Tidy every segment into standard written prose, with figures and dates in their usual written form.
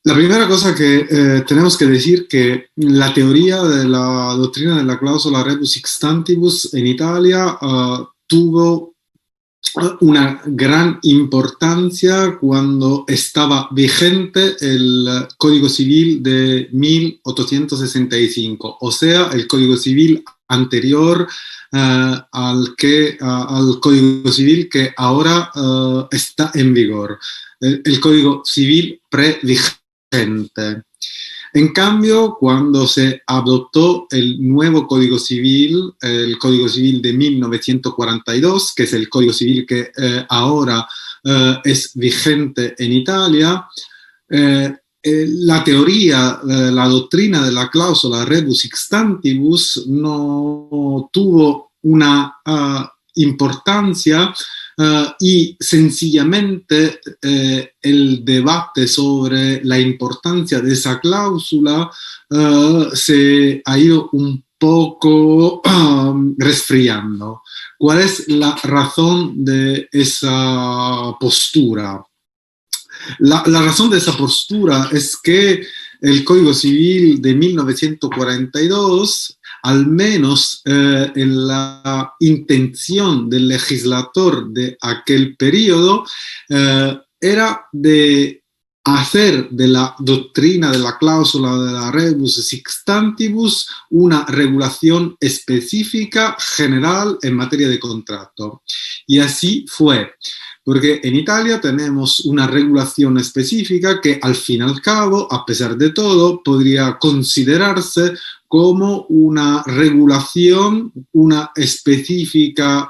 La primera cosa que tenemos que decir que la teoría de la doctrina de la cláusula rebus sixtantibus en Italia tuvo una gran importancia cuando estaba vigente el Código Civil de 1865, o sea, el Código Civil anterior al Código Civil que ahora está en vigor, el Código Civil previgente. En cambio, cuando se adoptó el nuevo Código Civil, el Código Civil de 1942, que es el Código Civil que ahora es vigente en Italia, la teoría, la doctrina de la cláusula rebus sixtantibus no tuvo una importancia y sencillamente el debate sobre la importancia de esa cláusula se ha ido un poco resfriando. ¿Cuál es la razón de esa postura? La razón de esa postura es que el Código Civil de 1942, al menos en la intención del legislador de aquel periodo, era de hacer de la doctrina de la cláusula de la rebus sixtantibus una regulación específica general en materia de contrato. Y así fue. Porque en Italia tenemos una regulación específica que al fin y al cabo, a pesar de todo, podría considerarse como una regulación, una específica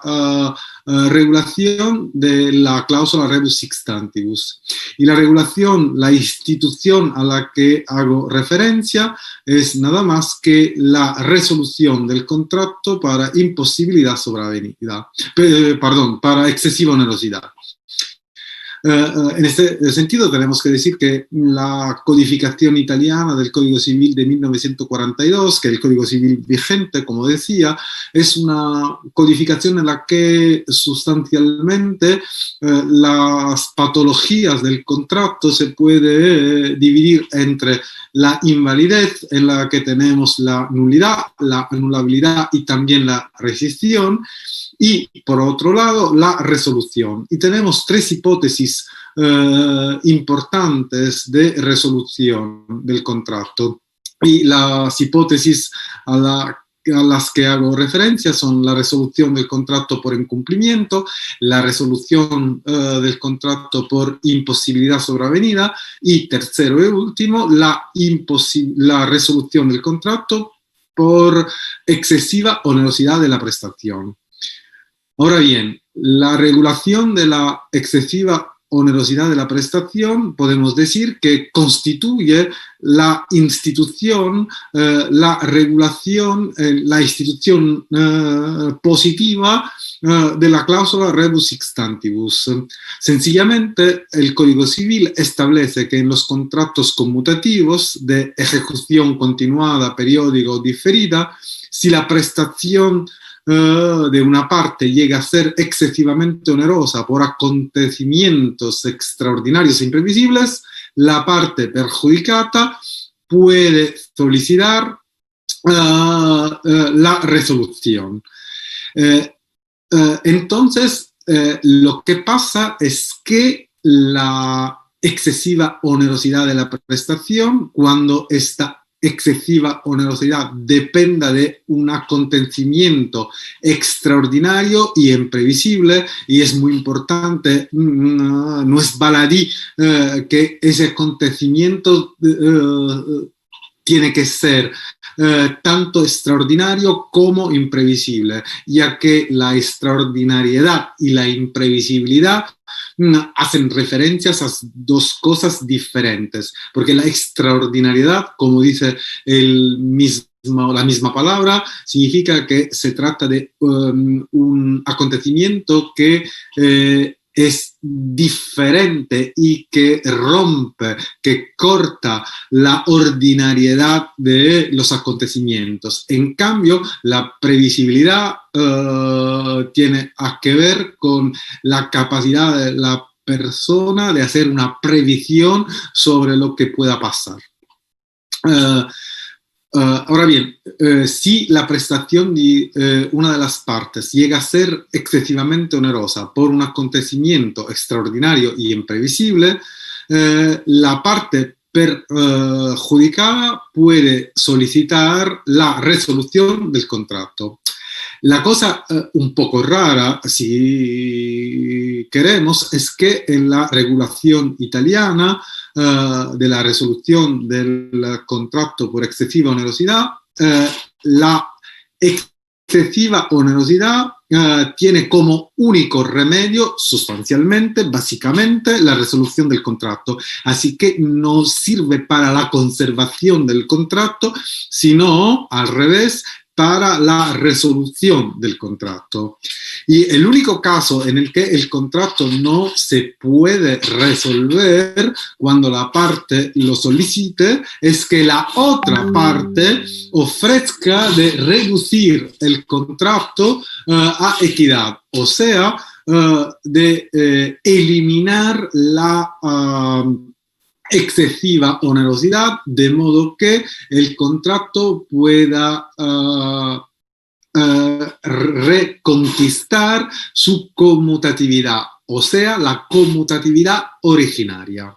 regulación de la cláusula rebus sixtantibus. Y la regulación, la institución a la que hago referencia es nada más que la resolución del contrato para imposibilidad sobrevenida, perdón, para excesiva onerosidad. En este sentido tenemos que decir que la codificación italiana del Código Civil de 1942, que es el Código Civil vigente, como decía, es una codificación en la que sustancialmente las patologías del contrato se puede dividir entre la invalidez, en la que tenemos la nulidad, la anulabilidad y también la rescisión, y por otro lado la resolución. Y tenemos tres hipótesis importantes de resolución del contrato. Y las hipótesis a las que hago referencia son la resolución del contrato por incumplimiento, la resolución del contrato por imposibilidad sobrevenida y tercero y último, la resolución del contrato por excesiva onerosidad de la prestación. Ahora bien, la regulación de la excesiva onerosidad de la prestación podemos decir que constituye la institución, la regulación, la institución positiva de la cláusula rebus sixtantibus. Sencillamente, el Código Civil establece que en los contratos conmutativos de ejecución continuada, periódica o diferida, si la prestación de una parte llega a ser excesivamente onerosa por acontecimientos extraordinarios e imprevisibles, la parte perjudicata puede solicitar la resolución. Entonces, lo que pasa es que la excesiva onerosidad de la prestación, cuando esta excesiva onerosidad dependa de un acontecimiento extraordinario y imprevisible, y es muy importante, no es baladí que ese acontecimiento tiene que ser tanto extraordinario como imprevisible, ya que la extraordinariedad y la imprevisibilidad hacen referencias a dos cosas diferentes, porque la extraordinariedad, como dice la misma palabra, significa que se trata de un acontecimiento que es diferente y que rompe, que corta la ordinariedad de los acontecimientos. En cambio, la previsibilidad tiene que ver con la capacidad de la persona de hacer una previsión sobre lo que pueda pasar. Ahora bien, si la prestación de una de las partes llega a ser excesivamente onerosa por un acontecimiento extraordinario y imprevisible, la parte perjudicada puede solicitar la resolución del contrato. La cosa un poco rara, si queremos, es que en la regulación italiana de la resolución del contrato por excesiva onerosidad, la excesiva onerosidad tiene como único remedio, sustancialmente, básicamente, la resolución del contrato. Así que no sirve para la conservación del contrato, sino al revés, para la resolución del contrato. Y el único caso en el que el contrato no se puede resolver cuando la parte lo solicite es que la otra parte ofrezca de reducir el contrato a equidad, o sea, de eliminar la excesiva onerosidad, de modo que el contrato pueda reconquistar su conmutatividad, o sea, la conmutatividad originaria.